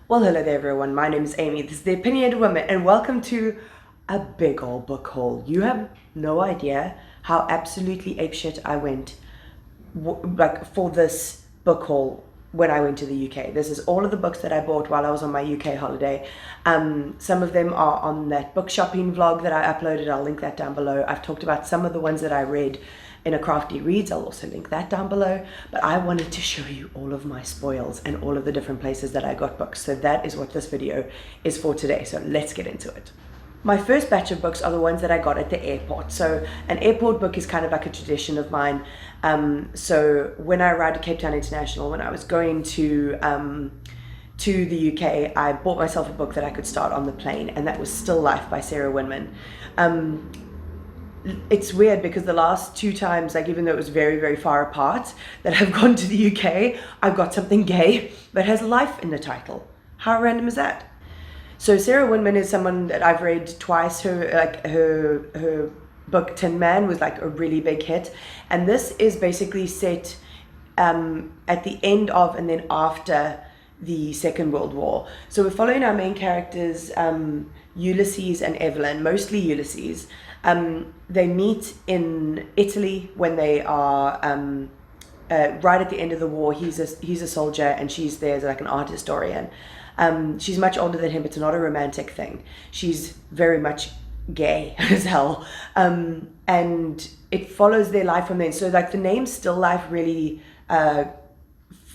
Well, hello there everyone, my name is Amy, this is The Opinionated Woman, and welcome to a big old book haul. You have no idea how absolutely apeshit I went for this book haul when I went to the UK. This is all of the books that I bought while I was on my UK holiday. Some of them are on that book shopping vlog that I uploaded, I'll link that down below. I've talked about some of the ones that I read in a Crafty Reads, I'll also link that down below, but I wanted to show you all of my spoils and all of the different places that I got books, so that is what this video is for today, so let's get into it. My first batch of books are the ones that I got at the airport. So an airport book is kind of like a tradition of mine. So when I arrived at Cape Town International, when I was going to the UK, I bought myself a book that I could start on the plane, and that was Still Life by Sarah Winman. It's weird because the last two times, like even though it was very, very far apart, that I've gone to the UK, I've got something gay that has life in the title. How random is that? So Sarah Winman is someone that I've read twice. Her book Tin Man was like a really big hit, and this is basically set at the end of and then after the Second World War. So we're following our main characters, Ulysses and Evelyn, mostly Ulysses. They meet in Italy when they are right at the end of the war. He's a soldier and she's there as like an art historian. She's much older than him. It's not a romantic thing. She's very much gay as hell. And it follows their life from then. So like the name Still Life really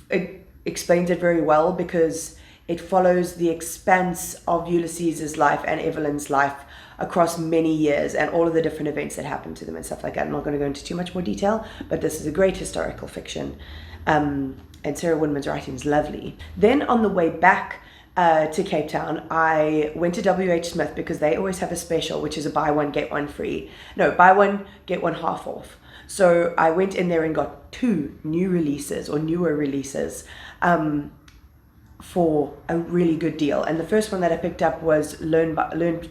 it explains it very well, because it follows the expanse of Ulysses's life and Evelyn's life across many years and all of the different events that happened to them and stuff like that. I'm not going to go into too much more detail, but this is a great historical fiction. And Sarah Winman's writing is lovely. Then on the way back to Cape Town, I went to WH Smith because they always have a special, which is a buy one, get one free. No, buy one, get one half off. So I went in there and got two new releases or newer releases for a really good deal. And the first one that I picked up was Learned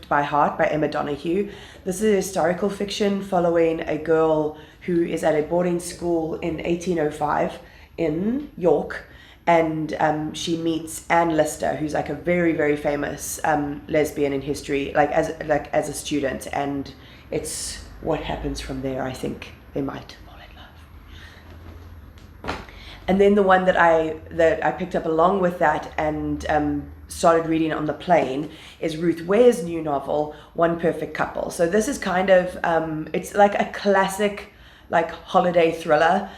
by Heart by Emma Donoghue. This is a historical fiction following a girl who is at a boarding school in 1805 in York, and she meets Anne Lister, who's like a very, very famous lesbian in history, as a student, and it's what happens from there. I think they might fall in love. And then the one that I picked up along with that and started reading on the plane is Ruth Ware's new novel, One Perfect Couple. So this is kind of, it's like a classic like holiday thriller.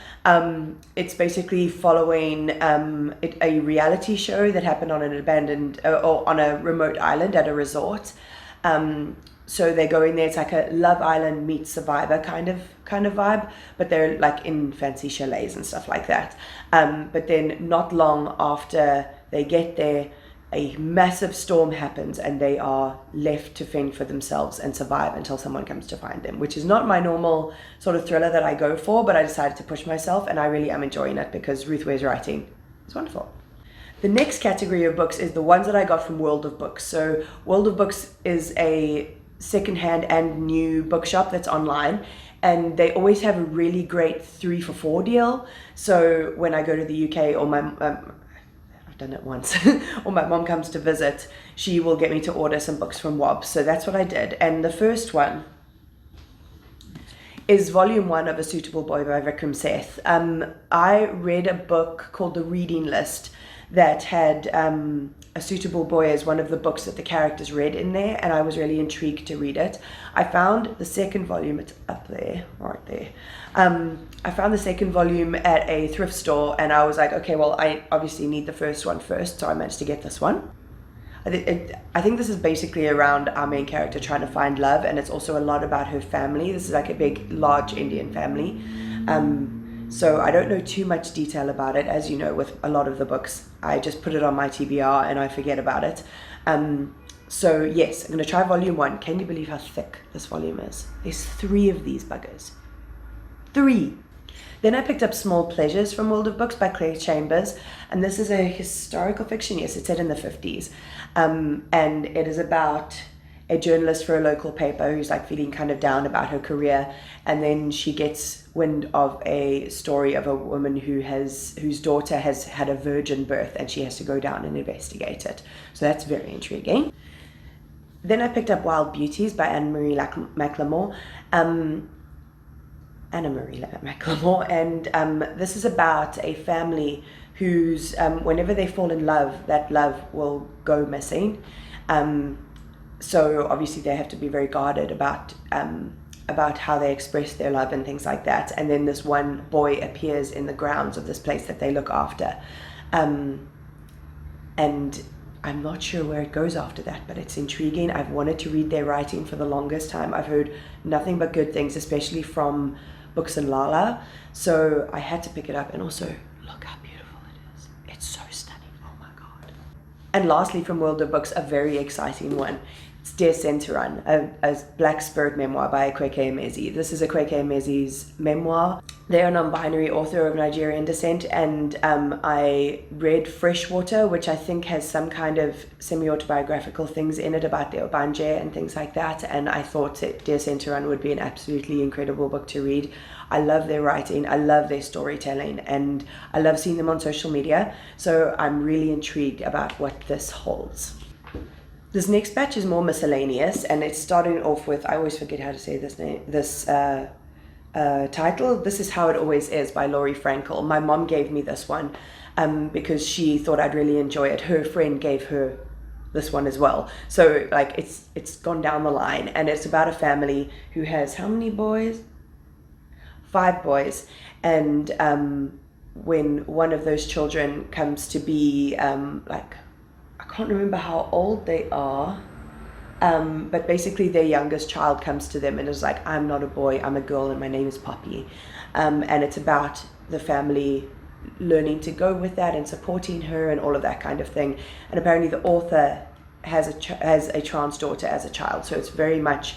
It's basically following a reality show that happened on an abandoned or on a remote island at a resort. So they go in there, it's like a Love Island meets Survivor kind of vibe, but they're like in fancy chalets and stuff like that. But then not long after they get there, a massive storm happens and they are left to fend for themselves and survive until someone comes to find them, which is not my normal sort of thriller that I go for, but I decided to push myself, and I really am enjoying it because Ruth Ware's writing is wonderful. The next category of books is the ones that I got from World of Books. So World of Books is a secondhand and new bookshop that's online, and they always have a really great 3 for 4 deal. So when I go to the UK, or I've done it once, or my mom comes to visit, she will get me to order some books from Wob. So that's what I did. And the first one is volume 1 of A Suitable Boy by Vikram Seth. I read a book called The Reading List that had A Suitable Boy as one of the books that the characters read in there, and I was really intrigued to read it. I found the second volume, it's up there, right there. I found the second volume at a thrift store, and I was like, okay, well, I obviously need the first one first, so I managed to get this one. I think this is basically around our main character trying to find love, and it's also a lot about her family. This is like a big, large Indian family. So I don't know too much detail about it. As you know, with a lot of the books, I just put it on my TBR and I forget about it. So yes, I'm going to try volume 1. Can you believe how thick this volume is? There's 3 of these buggers. 3! Then I picked up Small Pleasures from World of Books by Clare Chambers, and this is a historical fiction. Yes, it's set in the 50s, and it is about a journalist for a local paper who's like feeling kind of down about her career, and then she gets wind of a story of a woman whose daughter has had a virgin birth, and she has to go down and investigate it. So that's very intriguing. Then I picked up Wild Beauties by Anna-Marie McLemore. And this is about a family whose whenever they fall in love, that love will go missing. So obviously they have to be very guarded about how they express their love and things like that. And then this one boy appears in the grounds of this place that they look after, and I'm not sure where it goes after that, but it's intriguing. I've wanted to read their writing for the longest time. I've heard nothing but good things, especially from Books and Lala. So I had to pick it up, and also look how beautiful it is. It's so stunning. Oh my God. And lastly, from World of Books, a very exciting one. It's Dear Senthuran, a Black Spirit memoir by Akwaeke Emezi. This is Akwaeke Emezi's memoir. They're a non-binary author of Nigerian descent, and I read Freshwater, which I think has some kind of semi-autobiographical things in it about the Obanje and things like that, and I thought that Dear Senthuran would be an absolutely incredible book to read. I love their writing, I love their storytelling, and I love seeing them on social media, so I'm really intrigued about what this holds. This next batch is more miscellaneous, and it's starting off with, I always forget how to say this title. This Is How It Always Is by Laurie Frankel. My mom gave me this one because she thought I'd really enjoy it. Her friend gave her this one as well. So like it's gone down the line, and it's about a family who has how many boys? 5 boys, and when one of those children comes to be I can't remember how old they are, but basically their youngest child comes to them and is like, I'm not a boy, I'm a girl, and my name is Poppy. And it's about the family learning to go with that and supporting her and all of that kind of thing. And apparently the author has a trans daughter as a child, so it's very much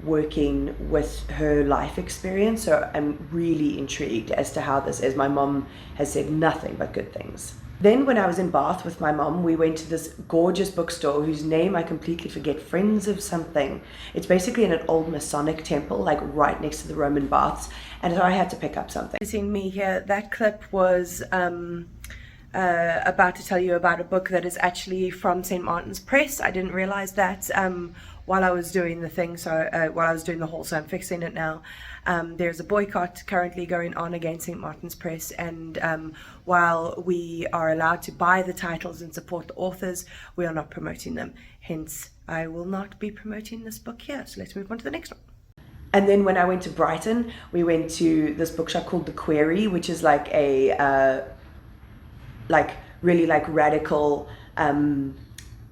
working with her life experience. So I'm really intrigued as to how this is. My mom has said nothing but good things. Then when I was in Bath with my mom, we went to this gorgeous bookstore whose name I completely forget, Friends of something. It's basically in an old Masonic temple, like right next to the Roman baths, and so I had to pick up something. Seeing me here, that clip was about to tell you about a book that is actually from St. Martin's Press. I didn't realize that while I was doing the thing, so while I was doing the haul, so I'm fixing it now. There's a boycott currently going on against St. Martin's Press, and while we are allowed to buy the titles and support the authors, we are not promoting them. Hence, I will not be promoting this book here. So let's move on to the next one. And then when I went to Brighton, we went to this bookshop called The Query, which is like a really radical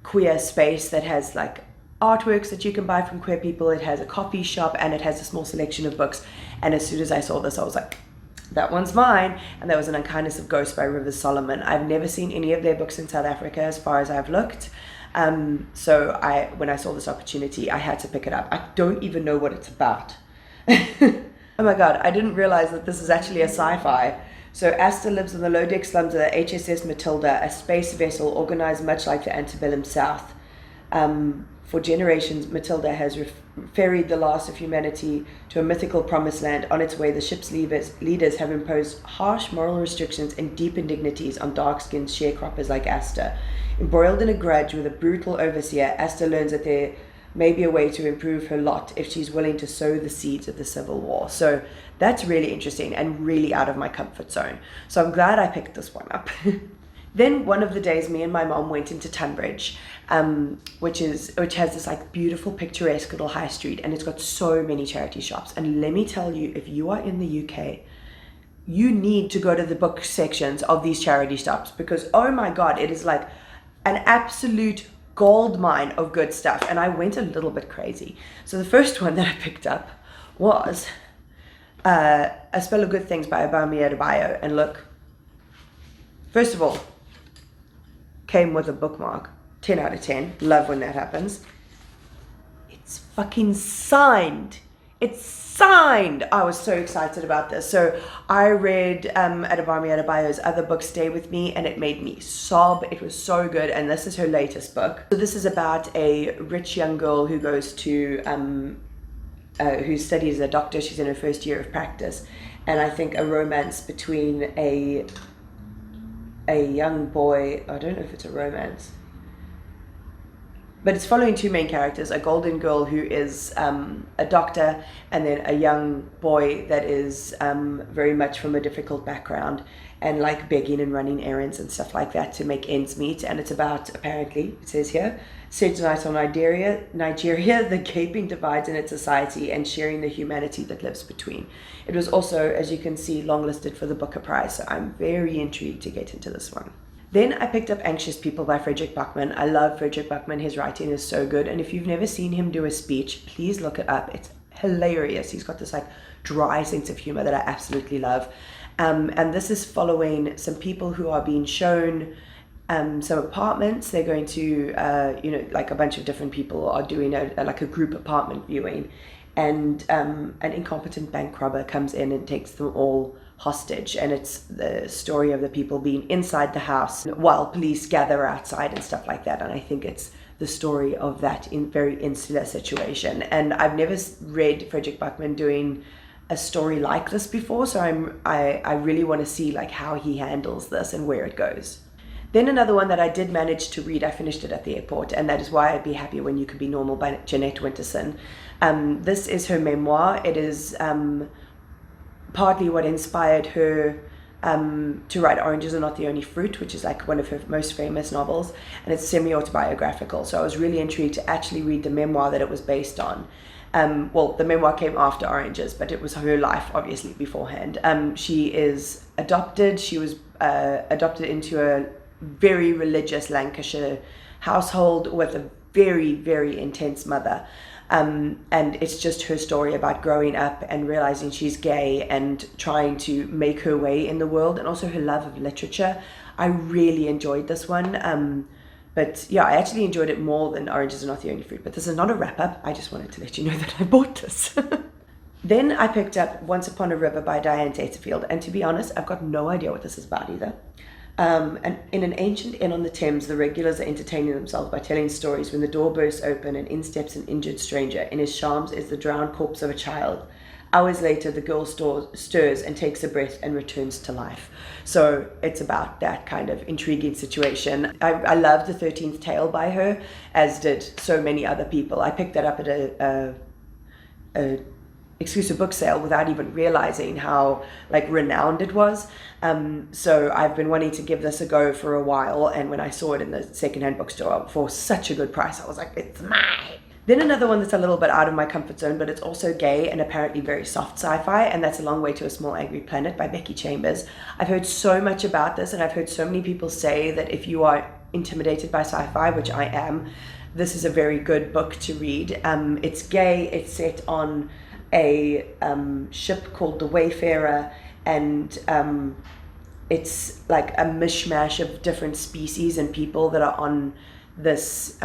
queer space that has like artworks that you can buy from queer people. It has a coffee shop, and it has a small selection of books. And as soon as I saw this, I was like, that one's mine. And that was An Unkindness of Ghosts by Rivers Solomon. I've never seen any of their books in South Africa as far as I've looked. So when I saw this opportunity, I had to pick it up. I don't even know what it's about. Oh my God, I didn't realize that this is actually a sci-fi. So Asta lives in the low-deck slums of the HSS Matilda, a space vessel organized much like the antebellum South. For generations, Matilda has ferried the last of humanity to a mythical promised land. On its way, the ship's leaders have imposed harsh moral restrictions and deep indignities on dark-skinned sharecroppers like Asta. Embroiled in a grudge with a brutal overseer, Asta learns that there may be a way to improve her lot if she's willing to sow the seeds of the Civil War. So that's really interesting and really out of my comfort zone. So I'm glad I picked this one up. Then one of the days, me and my mom went into Tunbridge, which has this like beautiful picturesque little high street, and it's got so many charity shops. And let me tell you, if you are in the UK, you need to go to the book sections of these charity shops, because oh my God, it is like an absolute gold mine of good stuff. And I went a little bit crazy. So the first one that I picked up was A Spell of Good Things by Ayobami Adebayo. And look, first of all, came with a bookmark. 10 out of 10. Love when that happens. It's fucking signed. It's signed. I was so excited about this. So I read Ayobami Adebayo's other book, Stay With Me, and it made me sob. It was so good, and this is her latest book. So this is about a rich young girl who goes to, who studies as a doctor. She's in her first year of practice, and I think a romance between a young boy, I don't know if it's a romance, but it's following two main characters, a golden girl who is a doctor, and then a young boy that is very much from a difficult background and like begging and running errands and stuff like that to make ends meet. And it's about, apparently, it says here, set tonight on Nigeria, the gaping divides in its society and sharing the humanity that lives between. It was also, as you can see, longlisted for the Booker Prize, so I'm very intrigued to get into this one. Then I picked up Anxious People by Fredrik Backman. I love Fredrik Backman. His writing is so good. And if you've never seen him do a speech, please look it up. It's hilarious. He's got this like dry sense of humor that I absolutely love. And this is following some people who are being shown some apartments. They're going to, like a bunch of different people are doing like a group apartment viewing. And an incompetent bank robber comes in and takes them all hostage, and it's the story of the people being inside the house while police gather outside and stuff like that. And I think it's the story of that very insular situation. And I've never read Fredrik Backman doing a story like this before, so I really want to see like how he handles this and where it goes. Then another one that I did manage to read, I finished it at the airport, and that is Why I'd Be Happy When You Could Be Normal by Jeanette Winterson. This is her memoir. It is partly what inspired her to write Oranges Are Not the Only Fruit, which is like one of her most famous novels, and it's semi-autobiographical. So I was really intrigued to actually read the memoir that it was based on. Well, the memoir came after Oranges, but it was her life, obviously, beforehand. She is adopted. She was adopted into a very religious Lancashire household with a very, very intense mother. And it's just her story about growing up and realizing she's gay and trying to make her way in the world, and also her love of literature. I really enjoyed this one. But yeah, I actually enjoyed it more than Oranges Are Not the Only Fruit. But this is not a wrap-up. I just wanted to let you know that I bought this. Then I picked up Once Upon a River by Diane Setterfield. And to be honest, I've got no idea what this is about either. And in an ancient inn on the Thames, the regulars are entertaining themselves by telling stories when the door bursts open and in steps an injured stranger. In his shams is the drowned corpse of a child. Hours later, the girl stirs and takes a breath and returns to life. So it's about that kind of intriguing situation. I loved The 13th Tale by her, as did so many other people. I picked that up at a exclusive book sale without even realizing how like renowned it was. So I've been wanting to give this a go for a while, and when I saw it in the secondhand bookstore for such a good price, I was like, it's mine. Then another one that's a little bit out of my comfort zone, but it's also gay and apparently very soft sci-fi, and that's A Long Way to a Small Angry Planet by Becky Chambers. I've heard so much about this, and I've heard so many people say that if you are intimidated by sci-fi, which I am, this is a very good book to read. It's gay, it's set on a ship called the Wayfarer, and it's like a mishmash of different species and people that are on this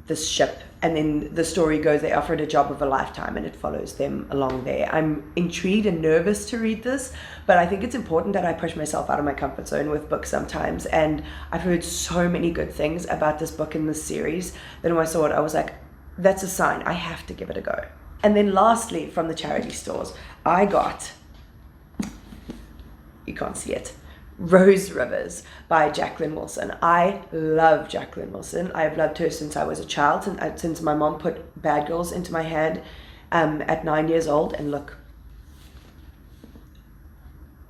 this ship, and then the story goes they offered a job of a lifetime, and it follows them along there. I'm intrigued and nervous to read this, but I think it's important that I push myself out of my comfort zone with books sometimes, and I've heard so many good things about this book in this series that when I saw it I was like, that's a sign, I have to give it a go. And then lastly, from the charity stores, I got, you can't see it, Rose Rivers by Jacqueline Wilson. I love Jacqueline Wilson. I've loved her since I was a child, since my mom put Bad Girls into my hand at 9 years old. And look,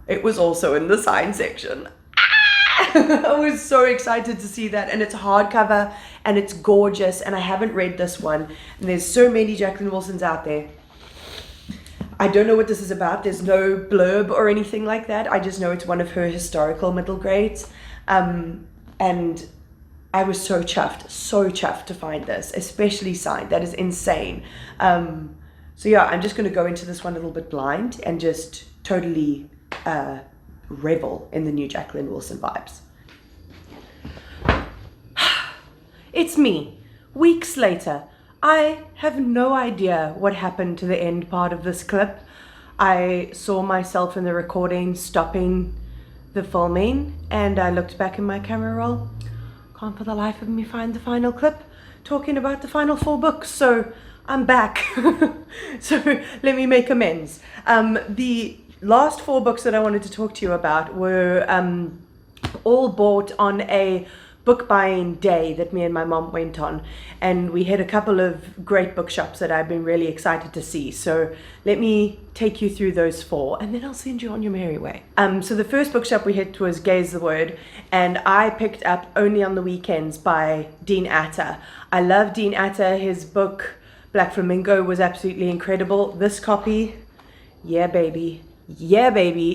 it was also in the science section. I was so excited to see that, and it's hardcover and it's gorgeous, and I haven't read this one, and there's so many Jacqueline Wilsons out there. I don't know what this is about. There's no blurb or anything like that. I just know it's one of her historical middle grades, and I was so chuffed to find this, especially signed. That is insane. So yeah, I'm just going to go into this one a little bit blind and just totally revel in the new Jacqueline Wilson vibes. It's me. Weeks later, I have no idea what happened to the end part of this clip. I saw myself in the recording stopping the filming, and I looked back in my camera roll. Can't for the life of me find the final clip talking about the final 4 books, so I'm back. So let me make amends. The last 4 books that I wanted to talk to you about were all bought on a book buying day that me and my mom went on, and we hit a couple of great bookshops that I've been really excited to see. So let me take you through those 4 and then I'll send you on your merry way. So the first bookshop we hit was Gaze the Word, and I picked up Only on the Weekends by Dean Atta. I love Dean Atta. His book Black Flamingo was absolutely incredible. This copy, yeah baby,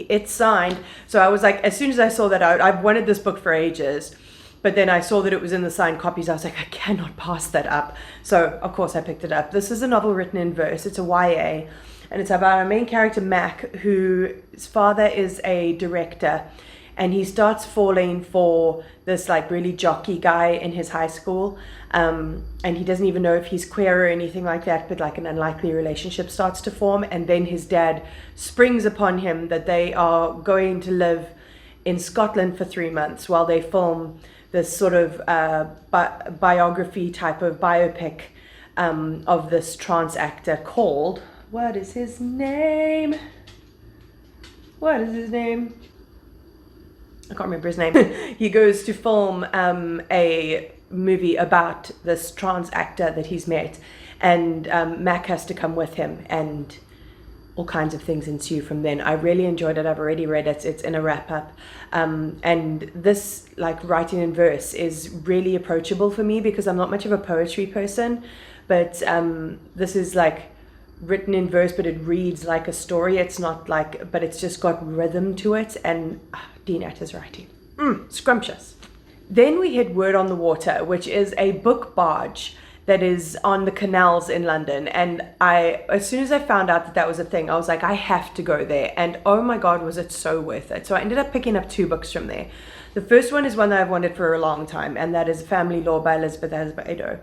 it's signed. So I was like, as soon as I saw that out, I've wanted this book for ages. But then I saw that it was in the signed copies. I was like, I cannot pass that up. So, of course, I picked it up. This is a novel written in verse. It's a YA. And it's about our main character, Mac, whose father is a director. And he starts falling for this, like, really jockey guy in his high school. And he doesn't even know if he's queer or anything like that. But, like, an unlikely relationship starts to form. And then his dad springs upon him that they are going to live in Scotland for 3 months while they film this sort of biography type of biopic of this trans actor called, what is his name? I can't remember his name. He goes to film a movie about this trans actor that he's met, and Mac has to come with him, and all kinds of things ensue from then. I really enjoyed it. I've already read it. It's in a wrap-up. And this, like, writing in verse is really approachable for me because I'm not much of a poetry person, but this is, like, written in verse, but it reads like a story. It's not like, but it's just got rhythm to it, and Dean Atta's writing. Scrumptious. Then we hit Word on the Water, which is a book barge that is on the canals in London. And as soon as I found out that that was a thing, I was like, I have to go there. And oh my God, was it so worth it. So I ended up picking up 2 books from there. The first one is one that I've wanted for a long time, and that is Family Law by Elizabeth Adebayo.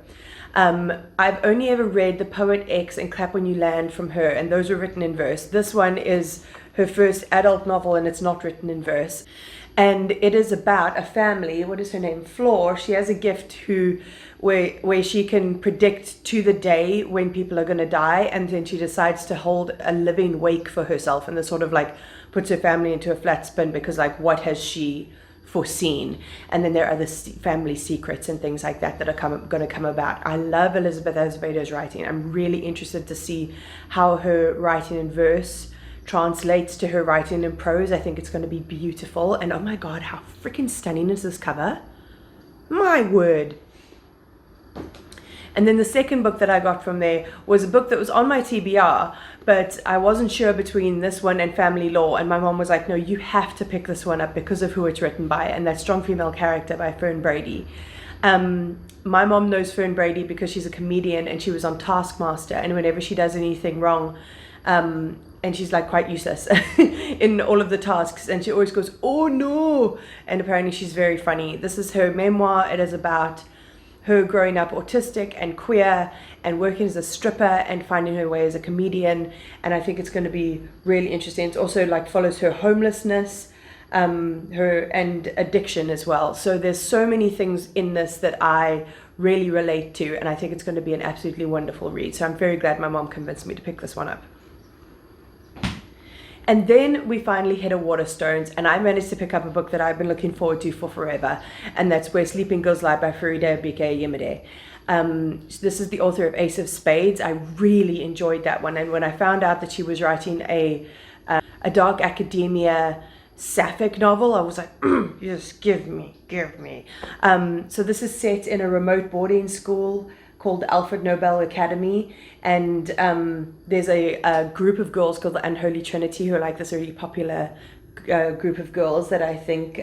I've only ever read The Poet X and Clap When You Land from her, and those were written in verse. This one is her first adult novel, and it's not written in verse. And it is about a family. What is her name? Flor. She has a gift where she can predict to the day when people are going to die, and then she decides to hold a living wake for herself, and this sort of like puts her family into a flat spin because, like, what has she foreseen? And then there are other family secrets and things like that are going to come about. I love Elizabeth Azevedo's writing. I'm really interested to see how her writing in verse translates to her writing in prose. I think it's going to be beautiful. And oh my God, how freaking stunning is this cover? My word. And then the second book that I got from there was a book that was on my TBR, but I wasn't sure between this one and Family Law, and my mom was like, no, you have to pick this one up because of who it's written by, and that's Strong Female Character by Fern Brady. My mom knows Fern Brady because she's a comedian and she was on Taskmaster, and whenever she does anything wrong, and she's like quite useless in all of the tasks, and she always goes, oh no, and apparently she's very funny. This is her memoir. It is about her growing up autistic and queer and working as a stripper and finding her way as a comedian, and I think it's going to be really interesting. It also like follows her homelessness, her and addiction as well. So there's so many things in this that I really relate to, and I think it's going to be an absolutely wonderful read. So I'm very glad my mom convinced me to pick this one up. And then we finally hit a Waterstones, and I managed to pick up a book that I've been looking forward to for forever, and that's Where Sleeping Girls Lie by Faridah Abike-Iyimide. This is the author of Ace of Spades. I really enjoyed that one, and when I found out that she was writing a dark academia sapphic novel, I was like, yes, give me. So this is set in a remote boarding school called the Alfred Nobel Academy, and there's a group of girls called the Unholy Trinity who are like this really popular group of girls that I think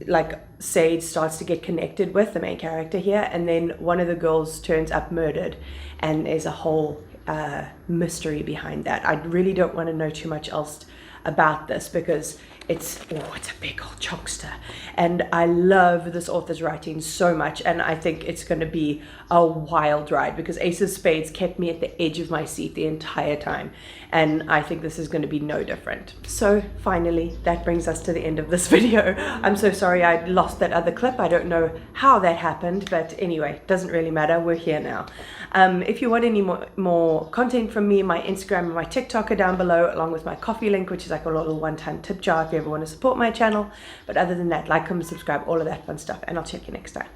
like Sage starts to get connected with, the main character here, and then one of the girls turns up murdered, and there's a whole mystery behind that. I really don't want to know too much else about this because it's a big old chokster, and I love this author's writing so much, and I think it's going to be a wild ride because Ace of Spades kept me at the edge of my seat the entire time, and I think this is going to be no different. So finally, that brings us to the end of this video. I'm so sorry I lost that other clip. I don't know how that happened, but anyway, doesn't really matter. We're here now. If you want any more content from me, my Instagram and my TikTok are down below, along with my coffee link, which is like a little one-time tip jar if you ever want to support my channel. But other than that, like, comment, subscribe, all of that fun stuff, and I'll check you next time.